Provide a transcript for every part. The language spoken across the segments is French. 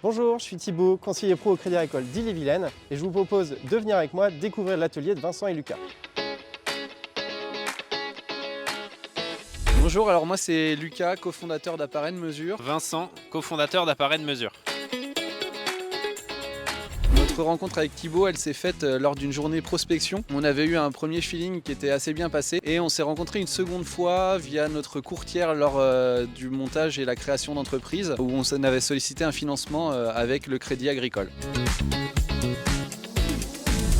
Bonjour, je suis Thibaut, conseiller pro au Crédit Agricole d'Ille-et-Vilaine et je vous propose de venir avec moi découvrir l'atelier de Vincent et Lucas. Bonjour, alors moi c'est Lucas, cofondateur d'Appareil de Mesure. Vincent, cofondateur d'Appareil de Mesure. Notre rencontre avec Thibaut, elle s'est faite lors d'une journée prospection. On avait eu un premier feeling qui était assez bien passé et on s'est rencontré une seconde fois via notre courtière lors du montage et la création d'entreprise où on avait sollicité un financement avec le Crédit Agricole.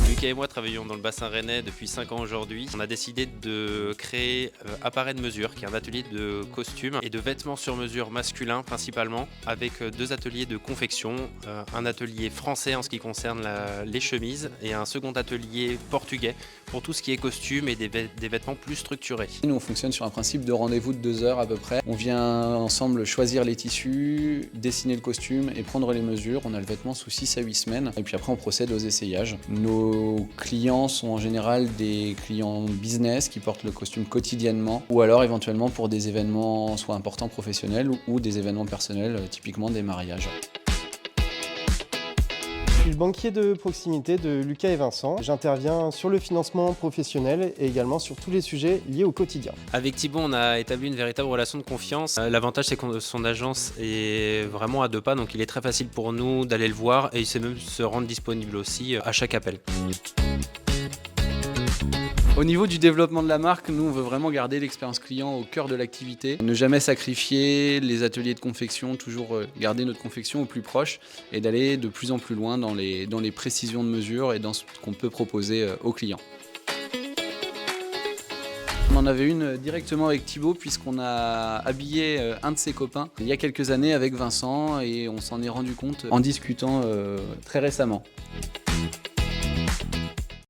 Lucas et moi travaillons dans le bassin rennais depuis 5 ans aujourd'hui. On a décidé de créer Appareil de Mesure, qui est un atelier de costumes et de vêtements sur mesure masculins principalement, avec 2 ateliers de confection, un atelier français en ce qui concerne les chemises et un second atelier portugais pour tout ce qui est costumes et des vêtements plus structurés. Nous on fonctionne sur un principe de rendez-vous de 2 heures à peu près. On vient ensemble choisir les tissus, dessiner le costume et prendre les mesures. On a le vêtement sous 6 à 8 semaines et puis après on procède aux essayages. Nos clients sont en général des clients business qui portent le costume quotidiennement ou alors éventuellement pour des événements soit importants professionnels ou des événements personnels, typiquement des mariages. Je suis le banquier de proximité de Lucas et Vincent. J'interviens sur le financement professionnel et également sur tous les sujets liés au quotidien. Avec Thibaut, on a établi une véritable relation de confiance. L'avantage, c'est que son agence est vraiment à 2 pas, donc il est très facile pour nous d'aller le voir et il sait même se rendre disponible aussi à chaque appel. Au niveau du développement de la marque, nous on veut vraiment garder l'expérience client au cœur de l'activité. Ne jamais sacrifier les ateliers de confection, toujours garder notre confection au plus proche et d'aller de plus en plus loin dans les précisions de mesure et dans ce qu'on peut proposer aux clients. On en avait une directement avec Thibaut puisqu'on a habillé un de ses copains il y a quelques années avec Vincent et on s'en est rendu compte en discutant très récemment.